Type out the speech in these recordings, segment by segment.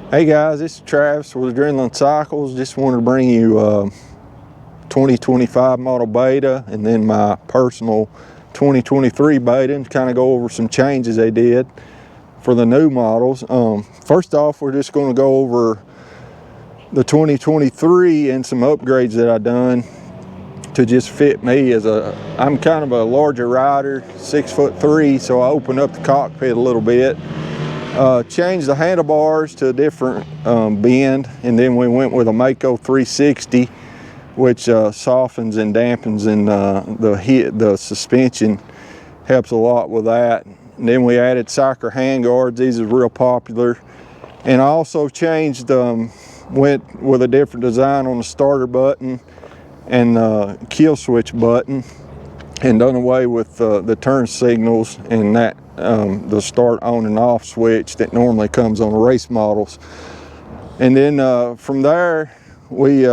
Hey guys, this is Travis with Adrenaline Cycles. Just wanted to bring you 2025 model beta and then my personal 2023 beta and kind of go over some changes they did for the new models. First off, we're just going to go over the 2023 and some upgrades that I done to just fit me I'm kind of a larger rider, 6'3", so I opened up the cockpit a little bit. Changed the handlebars to a different bend, and then we went with a Mako 360, which softens and dampens, and the suspension helps a lot with that. And then we added Cycler handguards. These are real popular. And I also changed, went with a different design on the starter button and the kill switch button, and done away with the turn signals and that the start on and off switch that normally comes on race models. And then from there we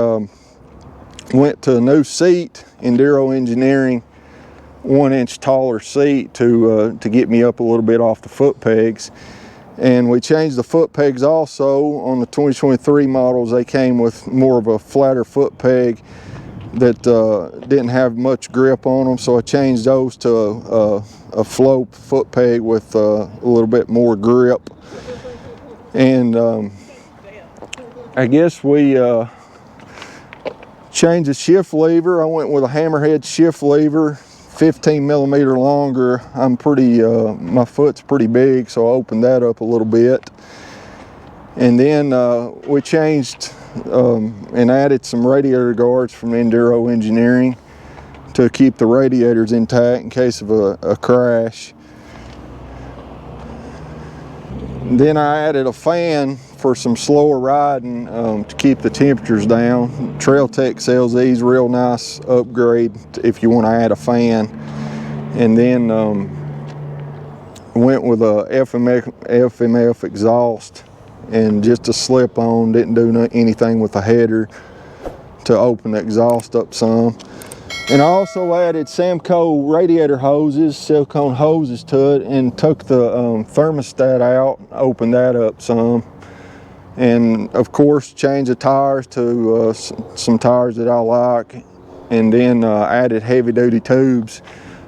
went to a new seat, Enduro Engineering 1-inch taller seat to get me up a little bit off the foot pegs. And we changed the foot pegs also. On the 2023 models, they came with more of a flatter foot peg that didn't have much grip on them, so I changed those to a flow foot peg with a little bit more grip. And I guess we changed the shift lever. I went with a hammerhead shift lever, 15 millimeter longer. My foot's pretty big, so I opened that up a little bit. And then we changed and added some radiator guards from Enduro Engineering to keep the radiators intact in case of a crash. And then I added a fan for some slower riding to keep the temperatures down. Trail Tech sells these, real nice upgrade if you want to add a fan. And then went with a FMF exhaust, and just a slip on, didn't do anything with the header to open the exhaust up some. And I also added Samco radiator hoses, silicone hoses to it, and took the thermostat out, opened that up some. And of course changed the tires to some tires that I like, and then added heavy duty tubes.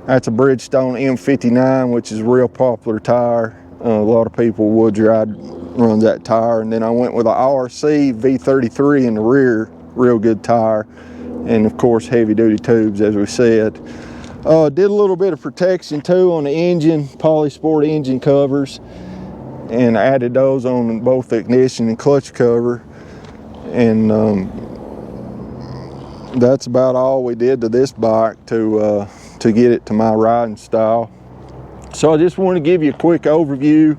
That's a Bridgestone M59, which is a real popular tire. A lot of people Woods Ride runs that tire. And then I went with a RC V33 in the rear, real good tire, and of course heavy duty tubes, as we said. Did a little bit of protection too on the engine, Polysport engine covers, and added those on both the ignition and clutch cover. And that's about all we did to this bike to get it to my riding style. So I just want to give you a quick overview.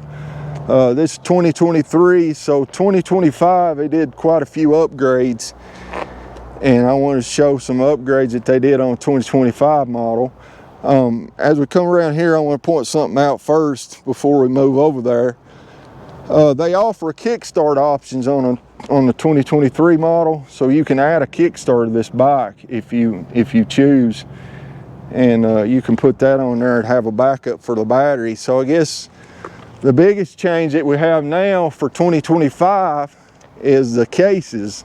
This is 2023, so 2025 they did quite a few upgrades, and I want to show some upgrades that they did on the 2025 model. As we come around here, I want to point something out first before we move over there. They offer kickstart options on the 2023 model, so you can add a kickstart to this bike if you choose, and you can put that on there and have a backup for the battery. So I guess the biggest change that we have now for 2025 is the cases.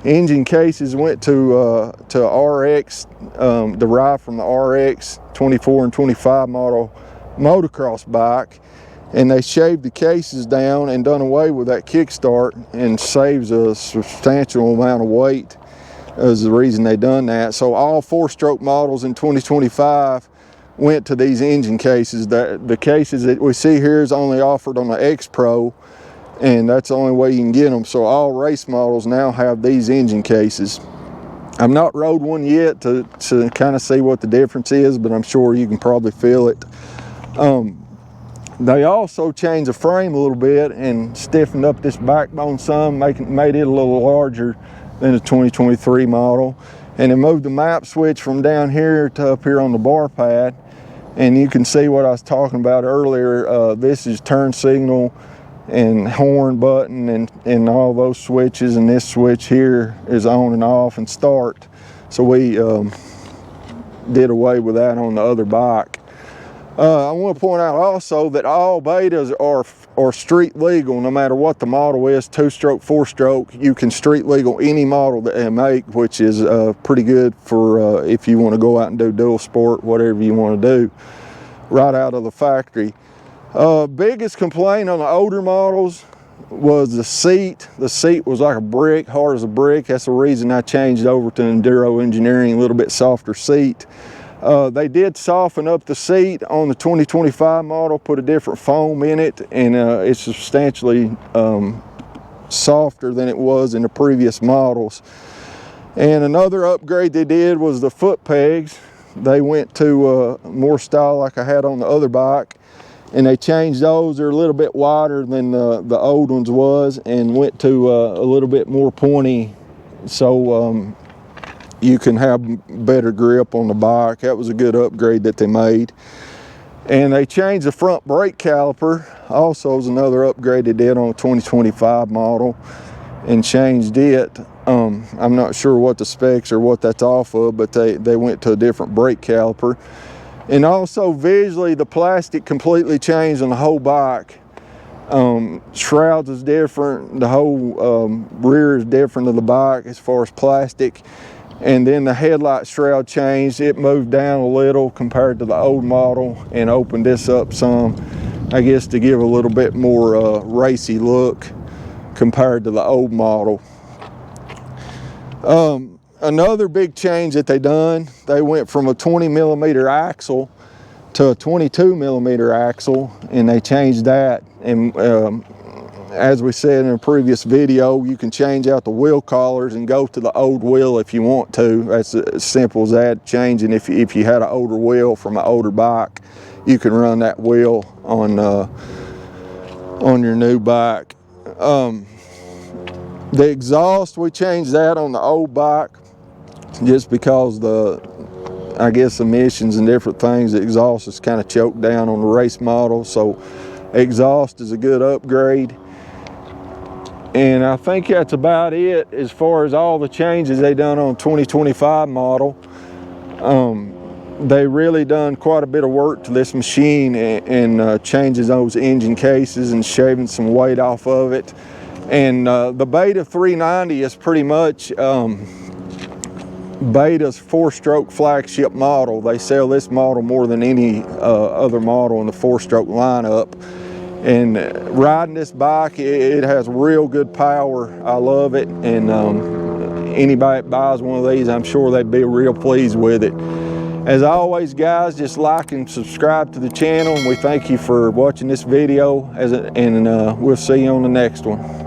Engine cases went to RX, derived from the RX 24 and 25 model motocross bike, and they shaved the cases down and done away with that kickstart, and saves a substantial amount of weight is the reason they done that. So all 4-stroke models in 2025 went to these engine cases. The cases that we see here is only offered on the X Pro, and that's the only way you can get them. So all race models now have these engine cases. I've not rode one yet to kind of see what the difference is, but I'm sure you can probably feel it. They also changed the frame a little bit and stiffened up this backbone some, made it a little larger than the 2023 model. And it moved the map switch from down here to up here on the bar pad. And you can see what I was talking about earlier. This is turn signal and horn button and all those switches, and this switch here is on and off and start. So we did away with that on the other bike. I want to point out also that all betas are are street legal no matter what the model is, 2-stroke, 4-stroke. You can street legal any model that they make, which is pretty good for if you want to go out and do dual sport, whatever you want to do, right out of the factory. Biggest complaint on the older models was the seat. The seat was like a brick, hard as a brick. That's the reason I changed over to Enduro Engineering, a little bit softer seat. They did soften up the seat on the 2025 model, put a different foam in it, and it's substantially softer than it was in the previous models. And another upgrade they did was the foot pegs. They went to more style like I had on the other bike, and they changed those. They're a little bit wider than the old ones was, and went to a little bit more pointy, so you can have better grip on the bike. That was a good upgrade that they made. And they changed the front brake caliper. Also is another upgrade they did on a 2025 model, and changed it. I'm not sure what the specs or what that's off of, but they went to a different brake caliper. And also visually, the plastic completely changed on the whole bike. Shrouds is different, the whole rear is different of the bike as far as plastic. And then the headlight shroud changed. It moved down a little compared to the old model and opened this up some, I guess, to give a little bit more racy look compared to the old model. Another big change that they done, they went from a 20mm axle to a 22mm axle, and they changed that. And as we said in a previous video, you can change out the wheel collars and go to the old wheel if you want to. That's as simple as that, changing. If you had an older wheel from an older bike, you can run that wheel on your new bike. The exhaust, we changed that on the old bike just because I guess emissions and different things, the exhaust is kind of choked down on the race model, so exhaust is a good upgrade. And I think that's about it as far as all the changes they done on 2025 model. They really done quite a bit of work to this machine, and changes those engine cases and shaving some weight off of it. And the Beta 390 is pretty much Beta's 4-stroke flagship model. They sell this model more than any other model in the 4-stroke lineup. And riding this bike, it has real good power. I love it, and anybody that buys one of these, I'm sure they'd be real pleased with it. As always, guys, just like and subscribe to the channel, and we thank you for watching this video, and we'll see you on the next one.